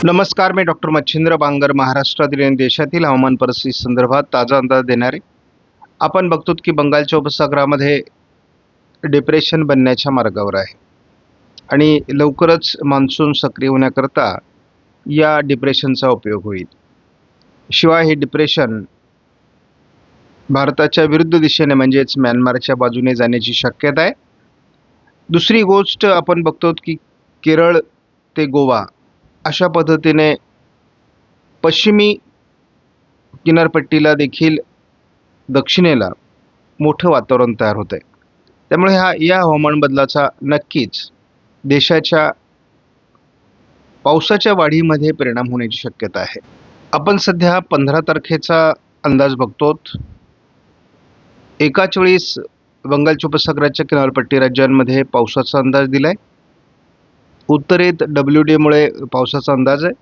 नमस्कार, मी डॉक्टर मच्छिंद्र बांगर. महाराष्ट्रातील आणि देशातील हवामान परिस्थिती संदर्भात ताजा अंदाज देणारे. आपण बघतो की बंगालच्या उपसागरामध्ये डिप्रेशन बनण्याच्या मार्गावर आहे आणि लवकरच मान्सून सक्रिय होण्याकरता या डिप्रेशनचा उपयोग होईल. शिवाय हे डिप्रेशन भारताच्या विरुद्ध दिशेने म्हणजेच म्यानमारच्या बाजूने जाण्याची शक्यता आहे. दुसरी गोष्ट आपण बघतो की केरळ ते गोवा अशा पद्धतीने पश्चिमी किनारपट्टीला देखील दक्षिणेला मोठं वातावरण तयार होत आहे. त्यामुळे या हवामान बदलाचा नक्कीच देशाच्या पावसाच्या वाढीमध्ये परिणाम होण्याची शक्यता आहे. आपण सध्या 15 तारखेचा अंदाज बघतो. एकाच वेळेस बंगालच्या उपसागराच्या किनारपट्टी राज्यांमध्ये पावसाचा अंदाज दिलाय. उत्तरेत WD मुळे पावसाचा अंदाज आहे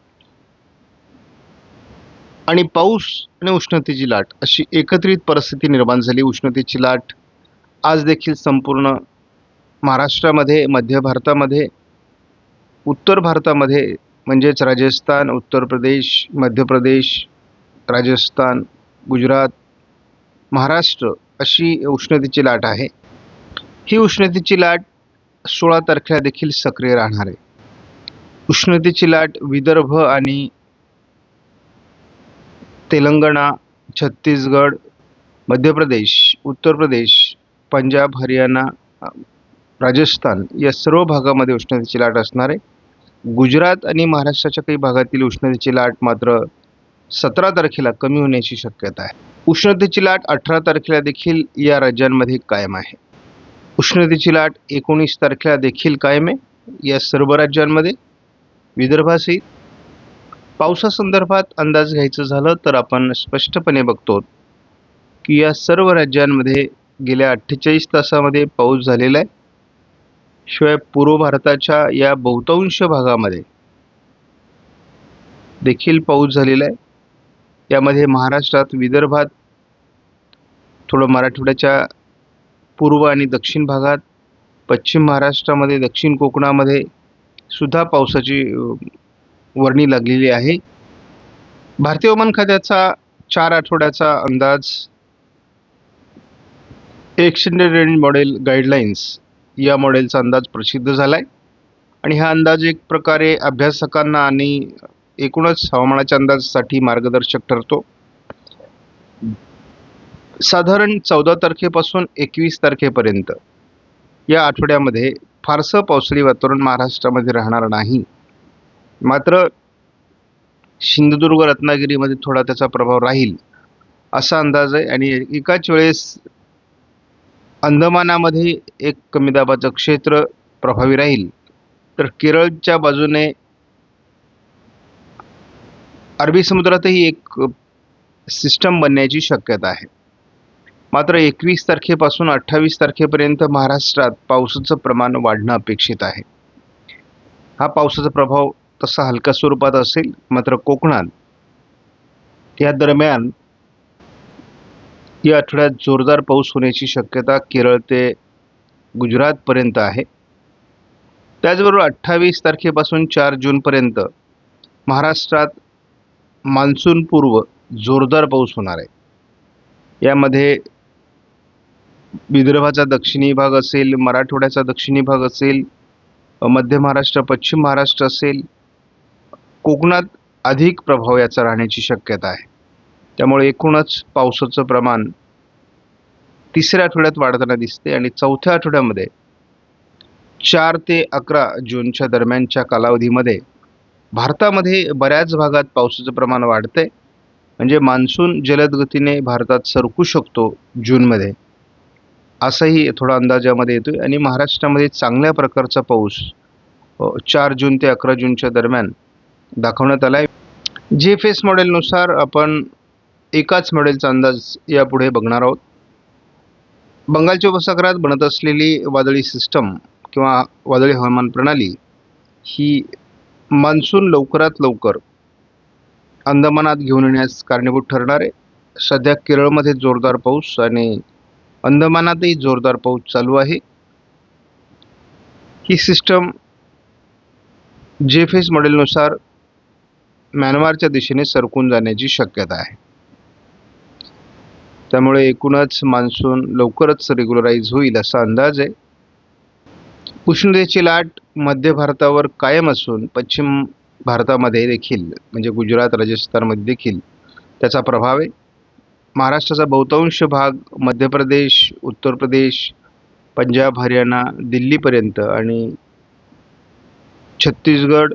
आणि पाऊस आणि उष्णतेची लाट अशी एकत्रित परिस्थिती निर्माण झाली. उष्णतेची लाट आज देखील संपूर्ण महाराष्ट्रामध्ये, मध्य भारतामध्ये, उत्तर भारतामध्ये म्हणजेच राजस्थान, उत्तर प्रदेश, मध्य प्रदेश, राजस्थान, गुजरात, महाराष्ट्र अशी उष्णतेची लाट आहे. ही उष्णतेची लाट 16 तारखेला देखील सक्रिय राहणार आहे. उष्णतेची लाट विदर्भ आणि तेलंगणा, छत्तीसगड, मध्य प्रदेश, उत्तर प्रदेश, पंजाब, हरियाणा, राजस्थान या सर्व भागामध्ये उष्णतेची लाट असणार आहे. गुजरात आणि महाराष्ट्राच्या काही भागातील उष्णतेची लाट मात्र 17 तारखेला कमी होण्याची शक्यता आहे. उष्णतेची लाट 18 तारखेला देखील या राज्यांमध्ये कायम आहे. उष्णतेची लाट 19 तारखेला देखील कायम आहे या सर्व राज्यांमध्ये विदर्भासहित. पावसासंदर्भात अंदाज घ्यायचं झालं तर आपण स्पष्टपणे बघतो की या सर्व राज्यांमध्ये गेल्या 48 तासामध्ये पाऊस झालेला आहे. शिवाय पूर्व भारताच्या या बहुतांश भागामध्ये देखील पाऊस झालेला आहे. यामध्ये महाराष्ट्रात, विदर्भात, थोडं मराठवाड्याच्या पूर्व आणि दक्षिण भागात, पश्चिम महाराष्ट्रामध्ये, दक्षिण कोकणामध्ये सुद्धा पावसाची वर्णी लागलेली आहे. भारतीय हवामान खात्याचा 4 आठवड्याचा अंदाज एक्सटेंडेड रेंज मॉडेल गाईडलाईन्स या मॉडेलचा अंदाज प्रसिद्ध झाला आहे आणि हा अंदाज एक प्रकारे अभ्यासकांना आणि एकूणच हवामानाच्या अंदाजासाठी मार्गदर्शक ठरतो. साधारण 14 तारखेपासून 21 तारखेपर्यंत या आठवड्यामध्ये फारसं पावसाळी वातावरण महाराष्ट्रामध्ये राहणार नाही. मात्र सिंधुदुर्ग, रत्नागिरीमध्ये थोडा त्याचा प्रभाव राहील असा अंदाज आहे आणि एकाच वेळेस अंदमानामध्ये एक कमी दाबाचं क्षेत्र प्रभावी राहील. तर केरळच्या बाजूने अरबी समुद्रातही एक सिस्टम बनण्याची शक्यता आहे. मात्र 21 तारखेपासून 28 तारखेपर्यंत महाराष्ट्रात पावसाचं प्रमाण वाढणं अपेक्षित आहे. हा पावसाचा प्रभाव तसा हलक्या स्वरूपात असेल. मात्र कोकणात या दरम्यान या आठवड्यात जोरदार पाऊस होण्याची शक्यता केरळ ते गुजरातपर्यंत आहे. त्याचबरोबर 28 तारखेपासून 4 जूनपर्यंत महाराष्ट्रात मान्सून पूर्व जोरदार पाऊस होणार आहे. यामध्ये विदर्भाचा दक्षिणी भाग असेल, मराठवाड्याचा दक्षिणी भाग असेल, मध्य महाराष्ट्र, पश्चिम महाराष्ट्र असेल, कोकणात अधिक प्रभाव याचा राहण्याची शक्यता आहे. त्यामुळे एकूणच पावसाचं प्रमाण तिसऱ्या आठवड्यात वाढताना दिसते आणि चौथ्या आठवड्यामध्ये 4 ते 11 जूनच्या दरम्यानच्या कालावधीमध्ये भारतामध्ये बऱ्याच भागात पावसाचं प्रमाण वाढतंय. म्हणजे मान्सून जलद गतीने भारतात सरकू शकतो जूनमध्ये, असाही थोडा अंदाजामध्ये येतोय आणि महाराष्ट्रामध्ये चांगल्या प्रकारचा पाऊस 4 जून ते 11 जूनच्या दरम्यान दाखवण्यात आला आहे. GFS मॉडेलनुसार आपण एकाच मॉडेलचा अंदाज यापुढे बघणार आहोत. बंगालच्या उपसागरात बनत असलेली वादळी सिस्टम किंवा वादळी हवामान प्रणाली ही मान्सून लवकरात लवकर अंदमानात घेऊन येण्यास कारणीभूत ठरणार आहे. सध्या केरळमध्ये जोरदार पाऊस आणि अंदमानातही जोरदार पाऊस चालू आहे. ही सिस्टम GFS मॉडेलनुसार म्यानमारच्या दिशेने सरकून जाण्याची शक्यता आहे. त्यामुळे एकूणच मान्सून लवकरच रेग्युलराइज होईल असा अंदाज आहे. उष्णतेची लाट मध्य भारतावर कायम असून पश्चिम भारतामध्ये देखील म्हणजे गुजरात राजस्थानमध्ये देखील त्याचा प्रभाव आहे. महाराष्ट्राचा बहुतांश भाग मध्य प्रदेश, उत्तर प्रदेश, पंजाब, हरियाणा, दिल्लीपर्यंत आणि छत्तीसगड,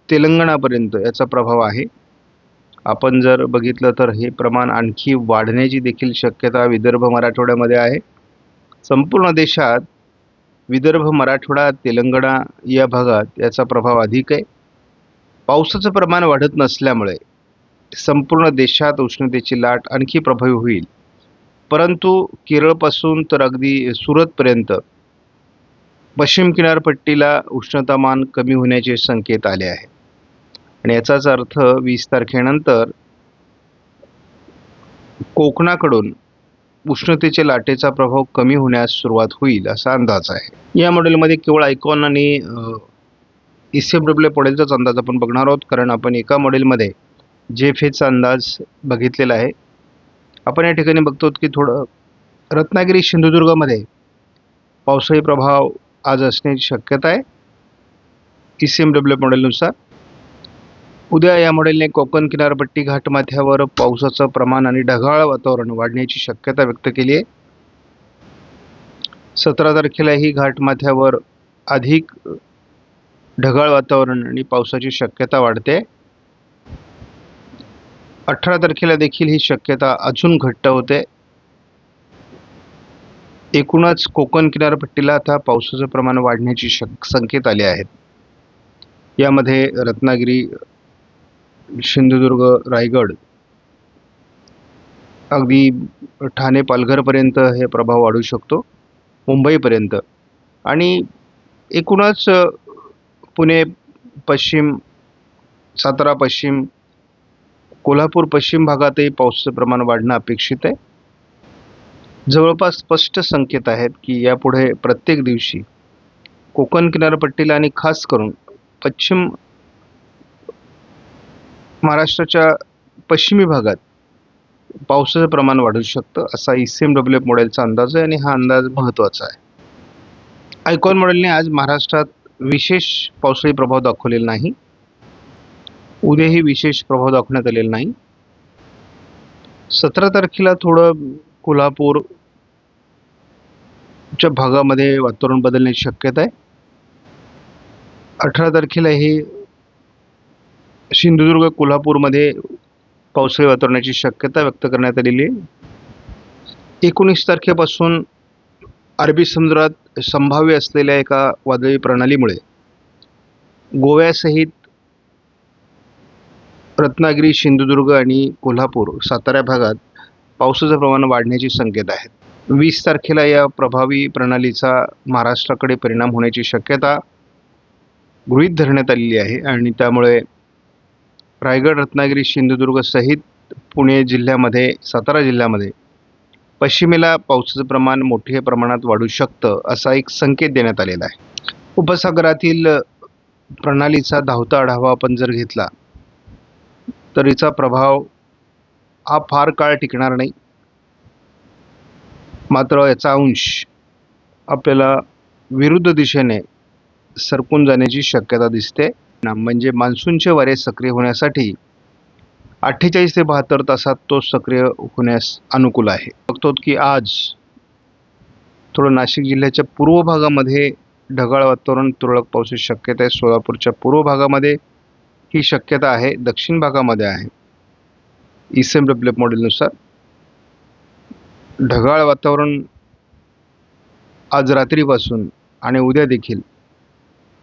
तेलंगणापर्यंत याचा प्रभाव आहे. आपण जर बघितलं तर हे प्रमाण आणखी वाढण्याची देखील शक्यता विदर्भ मराठवाड्यामध्ये आहे. संपूर्ण देशात विदर्भ, मराठवाडा, तेलंगणा या भागात याचा प्रभाव अधिक आहे. पावसाचं प्रमाण वाढत नसल्यामुळे संपूर्ण देशात उष्णतेची लाट आणखी प्रभावी होईल. परंतु केरळपासून तर अगदी सुरतपर्यंत पश्चिम किनारपट्टीला उष्णतामान कमी होण्याचे संकेत आले आहेत आणि याचाच अर्थ 20 तारखेनंतर कोकणाकडून उष्णतेच्या लाटेचा प्रभाव कमी होण्यास सुरुवात होईल असा अंदाज आहे. या मॉडेलमध्ये केवळ आयकॉन आणि ECMWF मॉडेलचाच अंदाज आपण बघणार आहोत, कारण आपण एका मॉडेलमध्ये JFAचा अंदाज बघितलेला आहे. आपण या ठिकाणी बघतो की थोडं रत्नागिरी, सिंधुदुर्गमध्ये पावसाळी प्रभाव आज असण्याची शक्यता आहे ECMWF मॉडेलनुसार. उद्या या मॉडेलने कोकण किनारपट्टी घाटमाथ्यावर पावसाचं प्रमाण आणि ढगाळ वातावरण वाढण्याची शक्यता व्यक्त केली आहे. 17 तारखेलाही घाटमाथ्यावर अधिक ढगाळ वातावरण आणि पावसाची शक्यता वाढते. 18 तारखेला देखील ही शक्यता अजून घट्ट होते. एकूणच कोकण किनारपट्टीला आता पावसाचं प्रमाण वाढण्याची संकेत आले आहेत. यामध्ये रत्नागिरी, सिंधुदुर्ग, रायगड, अगदी ठाणे, पालघरपर्यंत हे प्रभाव वाढू शकतो, मुंबईपर्यंत. आणि एकूणच पुणे पश्चिम, सातारा पश्चिम, कोल्हापूर पश्चिम भागातही पावसाचं प्रमाण वाढणं अपेक्षित आहे. जवळपास स्पष्ट संकेत आहेत की यापुढे प्रत्येक दिवशी कोकण किनारपट्टीला आणि खास करून पश्चिम महाराष्ट्राच्या पश्चिमी भागात पावसाचं प्रमाण वाढू शकतं असा ECMWF मॉडेलचा अंदाज आहे आणि हा अंदाज महत्त्वाचा आहे. आयकॉन मॉडेलने आज महाराष्ट्रात विशेष पावसाळी प्रभाव दाखवलेला नाही. उद्याही विशेष प्रभाव दाखवण्यात आलेला नाही. 17 तारखेला थोडं कोल्हापूरच्या भागामध्ये वातावरण बदलण्याची शक्यता आहे. 18 तारखेला हे सिंधुदुर्ग, कोल्हापूरमध्ये पावसाळी वातावरणाची शक्यता व्यक्त करण्यात आलेली आहे. 19 तारखेपासून अरबी समुद्रात संभाव्य असलेल्या एका वादळी प्रणालीमुळे गोव्यासहित रत्नागिरी, सिंधुदुर्ग आणि कोल्हापूर, सातारा भागात पावसाचं प्रमाण वाढण्याची संकेत आहेत. 20 तारखेला या प्रभावी प्रणालीचा महाराष्ट्राकडे परिणाम होण्याची शक्यता गृहीत धरण्यात आलेली आहे आणि त्यामुळे रायगड, रत्नागिरी, सिंधुदुर्ग सहित पुणे जिल्ह्यामध्ये, सातारा जिल्ह्यामध्ये पश्चिमेला पावसाचं प्रमाण मोठ्या प्रमाणात वाढू शकतं असा एक संकेत देण्यात आलेला आहे. उपसागरातील प्रणालीचा धावता आढावा आपण जर घेतला तर याचा प्रभाव हा फार काळ टिकणार नाही. मात्र याचा अंश आपल्याला विरुद्ध दिशेने सरकून जाण्याची शक्यता दिसते. म्हणजे मान्सूनचे वारे सक्रिय होण्यासाठी 48 ते 72 तासात तो सक्रिय होण्यास अनुकूल आहे. बघतो की आज थोडं नाशिक जिल्ह्याच्या पूर्व भागामध्ये ढगाळ वातावरण, तुरळक पावसाची शक्यता आहे. सोलापूरच्या पूर्व भागामध्ये ही शक्यता आहे. दक्षिण भागामध्ये आहे. ECMWF मॉडेलनुसार ढगाळ वातावरण आज रात्रीपासून आणि उद्या देखील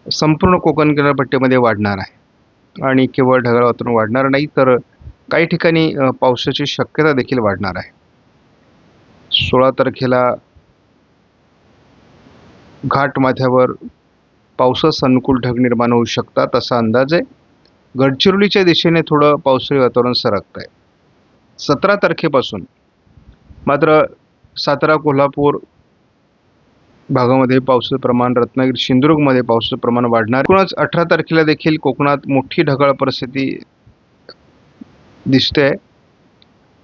संपूर्ण कोकण किनारपट्टीमध्ये वाढणार आहे आणि केवळ ढगाळ वातावरण वाढणार नाही तर काही ठिकाणी पावसाची शक्यता देखील वाढणार आहे. 16 तारखेला घाटमाथ्यावर पावसास अनुकूल ढग निर्माण होऊ शकतात असा अंदाज आहे. गडचिरोलीच्या दिशेने थोडं पावसाळी वातावरण सरकत आहे. 17 तारखेपासून मात्र सातारा, कोल्हापूर भागामध्ये पावसाचं प्रमाण, रत्नागिरी, सिंधुदुर्गमध्ये पावसाचं प्रमाण वाढणार. एकूणच 18 तारखेला देखील कोकणात मोठी ढगाळ परिस्थिती दिसतंय.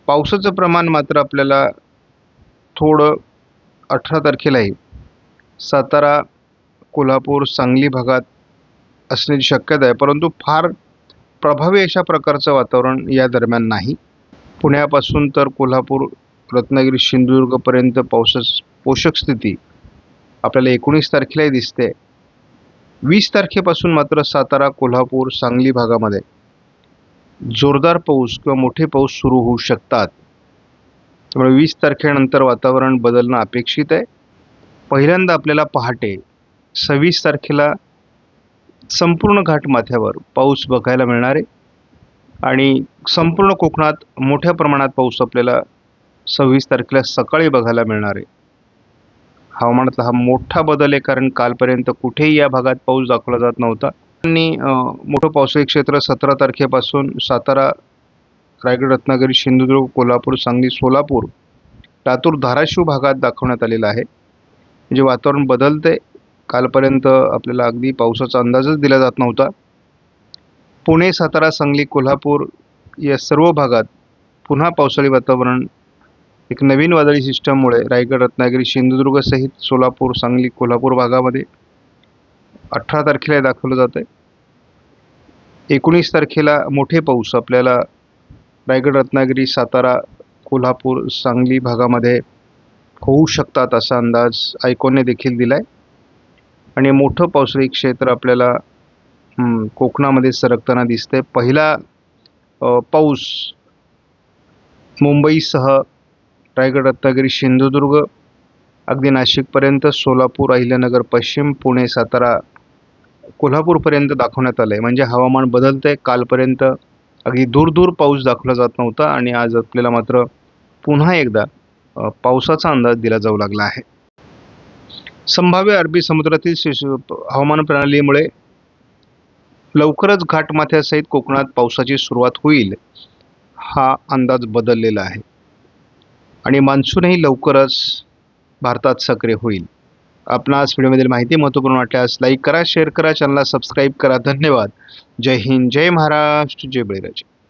पावसाचं प्रमाण मात्र आपल्याला थोडं 18 तारखेलाही सातारा, कोल्हापूर, सांगली भागात असण्याची शक्यता आहे, परंतु फार प्रभावी अशा प्रकारचं वातावरण या दरम्यान नाही. पुण्यापासून तर कोल्हापूर, रत्नागिरी, सिंधुदुर्गपर्यंत पावसाची पोषक स्थिती आपल्याला 19 तारखेलाही दिसते. 20 तारखेपासून मात्र सातारा, कोल्हापूर, सांगली भागामध्ये जोरदार पाऊस किंवा मोठे पाऊस सुरू होऊ शकतात. त्यामुळे 20 तारखेनंतर वातावरण बदलणं अपेक्षित आहे. पहिल्यांदा आपल्याला पहाटे 26 तारखेला संपूर्ण घाटमाथ्यावर पाऊस बघायला मिळणार आहे आणि संपूर्ण कोकणात मोठ्या प्रमाणात पाऊस आपल्याला 26 तारखेला सकाळी बघायला मिळणार आहे. हवामानातला हा मोठा बदल आहे, कारण कालपर्यंत कुठेही या भागात पाऊस दाखवला जात नव्हता. आणि मोठं पावसाळी क्षेत्र 17 तारखेपासून सातारा, रायगड, रत्नागिरी, सिंधुदुर्ग, कोल्हापूर, सांगली, सोलापूर, लातूर, धाराशिव भागात दाखवण्यात आलेलं आहे. म्हणजे वातावरण बदलतंय. कालपर्यंत आपल्याला अगदी पावसाचा अंदाजच दिला जात नव्हता. पुणे, सातारा, सांगली, कोल्हापूर या सर्व भागात पुन्हा पावसाळी वातावरण एक नवीन वादळी सिस्टममुळे रायगड, रत्नागिरी, सिंधुदुर्ग सहित सोलापूर, सांगली, कोल्हापूर भागामध्ये 18 तारखेला दाखवलं जात आहे. 19 तारखेला मोठे पाऊस आपल्याला रायगड, रत्नागिरी, सातारा, कोल्हापूर, सांगली भागामध्ये होऊ शकतात असा अंदाज आयकॉनने देखील दिला आहे. आणि मोठं पावसाळी क्षेत्र आपल्याला कोकणामध्ये सरकताना दिसतंय. पहिला पाऊस मुंबईसह रायगड, रत्नागिरी, सिंधुदुर्ग अगदी नाशिकपर्यंत, सोलापूर, अहिल्यानगर पश्चिम, पुणे, सातारा, कोल्हापूरपर्यंत दाखवण्यात आलं आहे. म्हणजे हवामान बदलतंय. कालपर्यंत अगदी दूर दूर पाऊस दाखवला जात नव्हता आणि आज आपल्याला मात्र पुन्हा एकदा पावसाचा अंदाज दिला जाऊ लागला आहे. संभाव्य अरबी समुद्रातील हवामान प्रणालीमुळे लवकरच घाटमाथ्यासहित कोकणात पावसाची सुरुवात होईल हा अंदाज बदललेला आहे आणि मान्सूनही लवकरच भारतात सक्रिय होईल. आपणास व्हिडिओमधील माहिती महत्त्वपूर्ण वाटल्यास लाईक करा, शेअर करा, चॅनलला सबस्क्राईब करा. धन्यवाद. जय हिंद, जय महाराष्ट्र, जय बळीराजा.